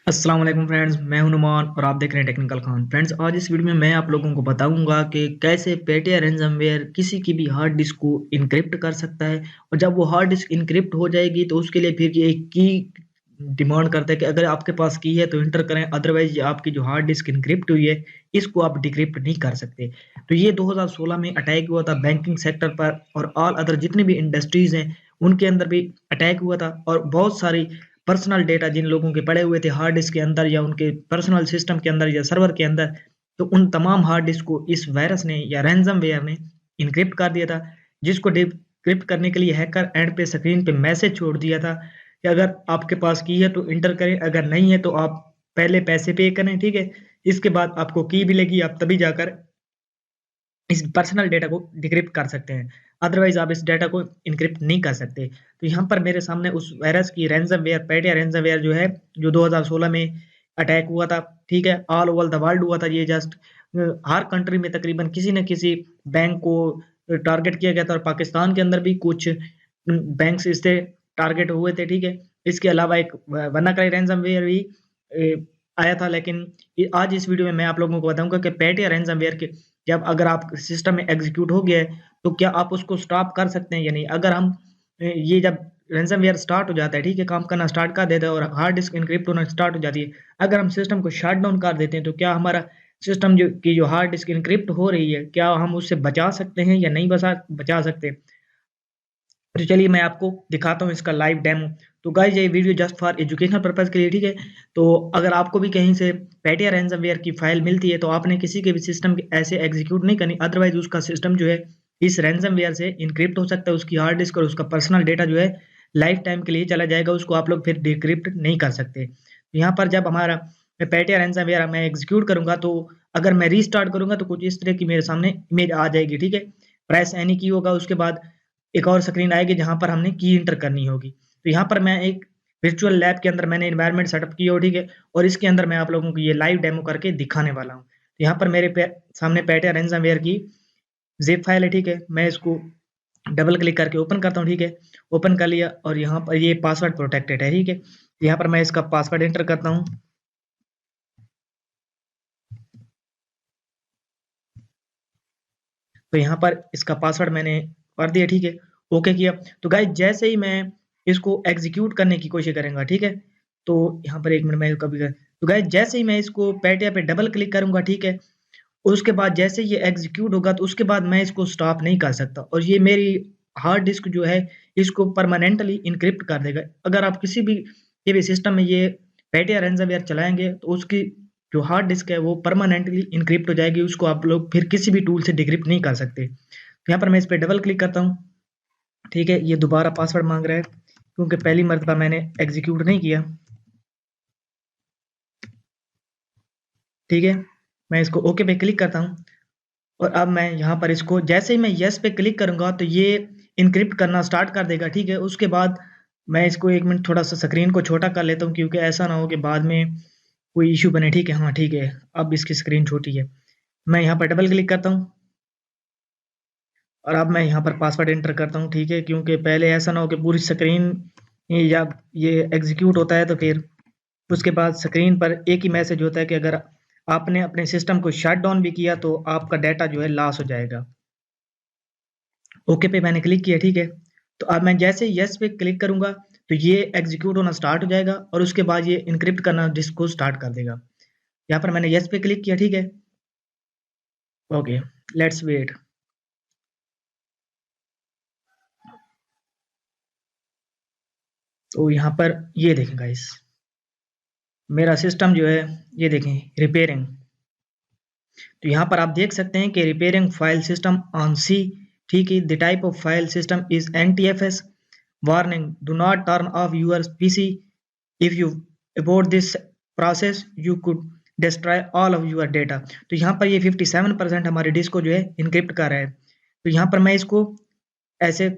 अस्सलाम वालेकुम फ्रेंड्स, मैं हूं नुमान और आप देख रहे हैं टेक्निकल खान। फ्रेंड्स, आज इस वीडियो में मैं आप लोगों को बताऊंगा कि कैसे पेटिया रैंसमवेयर किसी की भी हार्ड डिस्क को इनक्रिप्ट कर सकता है। और जब वो हार्ड डिस्क इनक्रिप्ट हो जाएगी तो उसके लिए फिर ये एक की डिमांड करता है कि अगर आपके पास की है तो इंटर करें, अदरवाइज आपकी जो हार्ड डिस्क इनक्रिप्ट हुई है इसको आप डिक्रिप्ट नहीं कर सकते। तो ये 2016 में अटैक हुआ था बैंकिंग सेक्टर पर, और ऑल अदर जितनी भी इंडस्ट्रीज हैं उनके अंदर भी अटैक हुआ था। और बहुत सारी पर्सनल डेटा जिन लोगों के पड़े हुए थे हार्ड डिस्क के अंदर या उनके पर्सनल सिस्टम के अंदर या सर्वर के अंदर, तो उन तमाम हार्ड डिस्क को इस वायरस ने या रैंसमवेयर ने इनक्रिप्ट कर दिया था। जिसको डिक्रिप्ट करने के लिए हैकर एंड पे स्क्रीन पे मैसेज छोड़ दिया था कि अगर आपके पास की है तो इंटर करें, अगर नहीं है तो आप पहले पैसे पे करें, ठीक है। इसके बाद आपको की मिलेगी, आप तभी जाकर इस पर्सनल डेटा को डिक्रिप्ट कर सकते हैं, अदरवाइज आप इस डेटा को इनक्रिप्ट नहीं कर सकते। तो यहाँ पर मेरे सामने उस वायरस की रैंसमवेयर पेटिया रैंसमवेयर जो है, जो 2016 में अटैक हुआ था, ठीक है, ऑल ओवर द वर्ल्ड हुआ था ये। जस्ट हर कंट्री में तकरीबन किसी न किसी बैंक को टारगेट किया गया था, और पाकिस्तान के अंदर भी कुछ बैंक इससे टारगेट हुए थे, ठीक है। इसके अलावा एक WannaCry रैंसमवेयर भी आया था। लेकिन आज इस वीडियो में मैं आप लोगों को बताऊंगा कि पेटिया रैंसमवेयर के जब अगर आप सिस्टम में एग्जीक्यूट हो गया है तो क्या आप उसको स्टॉप कर सकते हैं या नहीं। अगर हम ये जब रैंसमवेयर स्टार्ट हो जाता है, ठीक है, काम करना स्टार्ट कर देता है और हार्ड डिस्क इनक्रिप्ट होना स्टार्ट हो जाती है, अगर हम सिस्टम को शट डाउन कर देते हैं तो क्या हमारा सिस्टम जो हार्ड डिस्क इनक्रिप्ट हो रही है, क्या हम उससे बचा सकते हैं या नहीं बचा सकते। तो चलिए मैं आपको दिखाता हूँ इसका लाइव डेमो। तो गाइस, ये video just for educational purpose के लिए, ठीक है। तो अगर आपको भी कहीं से पेटिया रैंसमवेयर की फाइल मिलती है तो आपने किसी के भी सिस्टम के ऐसे एग्जीक्यूट नहीं करनी, अदरवाइज उसका सिस्टम जो है इस रैंसमवेयर से इनक्रिप्ट हो सकता है। उसकी हार्ड डिस्क और उसका पर्सनल डेटा जो है लाइफ टाइम के लिए चला जाएगा, उसको आप लोग फिर डिक्रिप्ट नहीं कर सकते। तो यहाँ पर जब हमारा पेटिया रैंसमवेयर मैं एग्जीक्यूट करूंगा तो अगर मैं रीस्टार्ट करूंगा तो कुछ इस तरह की मेरे सामने इमेज आ जाएगी, ठीक है। प्रेस एनी की होगा, उसके बाद एक और स्क्रीन आएगी जहां पर हमने की इंटर करनी होगी। तो यहाँ पर मैं एक वर्चुअल लैब के अंदर मैंने एनवायरनमेंट सेटअप की हो, ठीक है, और इसके अंदर मैं आप लोगों को ये लाइव डेमो करके दिखाने वाला हूँ। तो यहाँ पर मेरे सामने पेटिया रैंसमवेयर की ज़िप फाइल है, ठीक है। मैं इसको डबल क्लिक करके ओपन करता हूँ, ठीक है। ओपन कर लिया और यहाँ पर ये पासवर्ड प्रोटेक्टेड है, ठीक है। तो यहाँ पर मैं इसका पासवर्ड एंटर करता हूँ। तो यहाँ पर इसका पासवर्ड मैंने कर दिया, ठीक है, ओके किया। तो गाइस, जैसे ही मैं इसको एग्जीक्यूट करने की कोशिश करूंगा, ठीक है, तो यहाँ पर एक मिनट मैं कभी कर, तो गाइस जैसे ही मैं इसको पेटिया पे डबल क्लिक करूंगा, ठीक है, उसके बाद जैसे ये एग्जीक्यूट होगा तो उसके बाद मैं इसको स्टॉप नहीं कर सकता, और ये मेरी हार्ड डिस्क जो है इसको परमानेंटली इनक्रिप्ट कर देगा। अगर आप किसी भी ये भी सिस्टम में ये पेटिया रैंसमवेयर चलाएंगे तो उसकी जो हार्ड डिस्क है वो परमानेंटली इनक्रिप्ट हो जाएगी, उसको आप लोग फिर किसी भी टूल से डिक्रिप्ट नहीं कर सकते। तो यहाँ पर मैं इस पर डबल क्लिक करता हूँ, ठीक है। ये दोबारा पासवर्ड मांग रहा है क्योंकि पहली मरतबा मैंने एग्जीक्यूट नहीं किया, ठीक है। मैं इसको ओके पे क्लिक करता हूँ, और अब मैं यहाँ पर इसको जैसे ही मैं यस पे क्लिक करूंगा तो ये इनक्रिप्ट करना स्टार्ट कर देगा, ठीक है। उसके बाद मैं इसको एक मिनट थोड़ा सा स्क्रीन को छोटा कर लेता हूँ क्योंकि ऐसा ना हो कि बाद में कोई इशू बने, ठीक है। हाँ, ठीक है, अब इसकी स्क्रीन छोटी है। मैं यहाँ पर डबल क्लिक करता हूँ और अब मैं यहाँ पर पासवर्ड एंटर करता हूँ, ठीक है, क्योंकि पहले ऐसा ना हो कि पूरी स्क्रीन या ये एग्जीक्यूट होता है तो फिर उसके बाद स्क्रीन पर एक ही मैसेज होता है कि अगर आपने अपने सिस्टम को शट डाउन भी किया तो आपका डाटा जो है लॉस हो जाएगा। ओके पे मैंने क्लिक किया, ठीक है। तो अब मैं जैसे यस पे क्लिक करूंगा तो ये एग्जीक्यूट होना स्टार्ट हो जाएगा और उसके बाद ये इनक्रिप्ट करना डिस्क को स्टार्ट कर देगा। यहाँ पर मैंने यस पे क्लिक किया, ठीक है। Okay, let's wait. तो यहाँ पर ये देखें गाइस, मेरा सिस्टम जो है ये देखें रिपेयरिंग। तो यहाँ पर आप देख सकते हैं कि repairing file system on C, ठीक है। The type of file system is NTFS। Warning, do not turn off your PC. If you abort this process you could destroy all of your data. तो यहाँ पर ये 57% हमारे disc को जो है इनक्रिप्ट कर रहा है। तो यहाँ पर मैं इसको ऐसे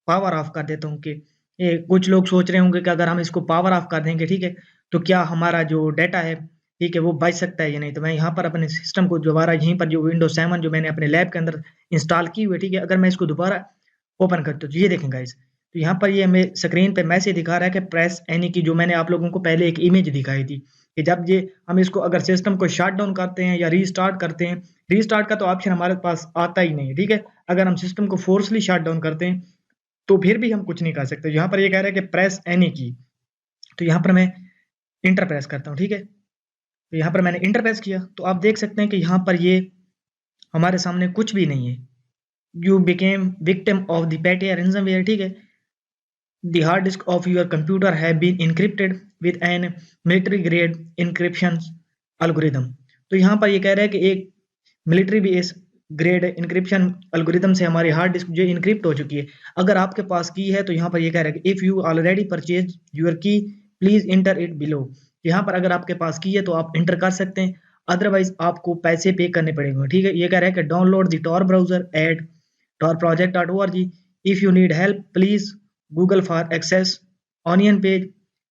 पावर ऑफ कर देता हूँ कि ये कुछ लोग सोच रहे होंगे कि अगर हम इसको पावर ऑफ कर देंगे, ठीक है, तो क्या हमारा जो डाटा है, ठीक है, वो बच सकता है या नहीं। तो मैं यहाँ पर अपने सिस्टम को दोबारा यहीं पर जो विंडोज 7 जो मैंने अपने लैब के अंदर इंस्टॉल की हुई है, ठीक है, अगर मैं इसको दोबारा ओपन करता हूँ तो ये देखें गाइस, तो यहाँ पर ये हमें स्क्रीन पे मैसेज दिखा रहा है कि प्रेस एनी की, जो मैंने आप लोगों को पहले एक इमेज दिखाई थी कि जब ये हम इसको अगर सिस्टम को शट डाउन करते हैं या रीस्टार्ट करते हैं, रीस्टार्ट का तो ऑप्शन हमारे पास आता ही नहीं है, ठीक है? अगर हम सिस्टम को फोर्सली शट डाउन करते हैं, तो फिर भी हम कुछ नहीं कर सकते। यहाँ पर ये कह रहा है कि प्रेस एनी की, तो यहाँ पर मैं इंटर प्रेस करता हूँ, ठीक है? तो यहाँ पर मैंने इंटर प्रेस किया, तो आप देख सकते हैं कि यहाँ पर ये हमारे सामने कुछ भी नहीं है। You became victim of the Petya ransomware, ठीक है? The hard disk of your computer have been encrypted with an military grade encryption algorithm। तो यहाँ पर ये कह रहा है कि एक military base grade encryption algorithm से हमारी हार्ड डिस्क जो इनक्रिप्ट हो चुकी है। अगर आपके पास की है तो यहाँ पर ये कह रहा है कि if you already purchase your की प्लीज इंटर इट बिलो। यहाँ पर अगर आपके पास की है तो आप इंटर कर सकते हैं, अदरवाइज आपको पैसे पे करने पड़ेंगे, ठीक है? ये कह रहा है कि download the Tor browser at torproject.org। if you need help please google for access onion page,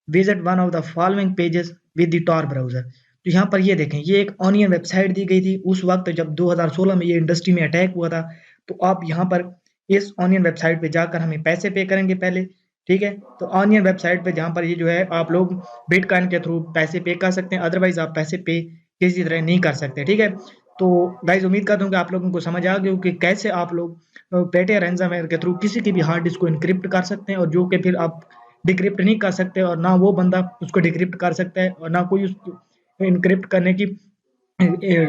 visit one of the following pages with the tor browser। तो यहाँ पर ये देखें, ये एक ऑनियन वेबसाइट दी गई थी उस वक्त जब 2016 में ये इंडस्ट्री में अटैक हुआ था। तो आप यहाँ पर इस ऑनियन वेबसाइट पे जाकर हमें पैसे पे करेंगे पहले, ठीक है? तो ऑनियन वेबसाइट पे जहाँ पर ये जो है आप लोग बिटकॉइन के थ्रू पैसे पे कर सकते हैं, अदरवाइज आप पैसे पे किसी तरह नहीं कर सकते, ठीक है? तो गाइज उम्मीद करता हूँ कि आप लोगों को समझ आ गया कि कैसे आप लोग पेटे रैनसमवेयर के थ्रू किसी की भी हार्ड डिस्क को इनक्रिप्ट कर सकते हैं, और जो कि फिर आप डिक्रिप्ट नहीं कर सकते, और ना वो बंदा उसको डिक्रिप्ट कर सकता है, और ना कोई उसको इनक्रिप्ट करने की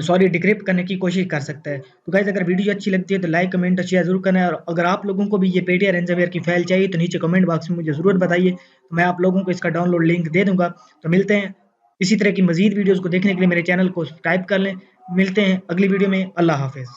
सॉरी डिक्रिप्ट करने की कोशिश कर सकता है। तो गाइज अगर वीडियो अच्छी लगती है तो लाइक कमेंट और शेयर जरूर करना है, और अगर आप लोगों को भी ये पेटे रैनसमवेयर की फाइल चाहिए तो नीचे कमेंट बॉक्स में मुझे जरूर बताइए, तो मैं आप लोगों को इसका डाउनलोड लिंक दे दूंगा। तो मिलते हैं इसी तरह की मजीद वीडियोस को देखने के लिए मेरे चैनल को सब्सक्राइब कर लें। मिलते हैं अगली वीडियो में। अल्लाह हाफिज।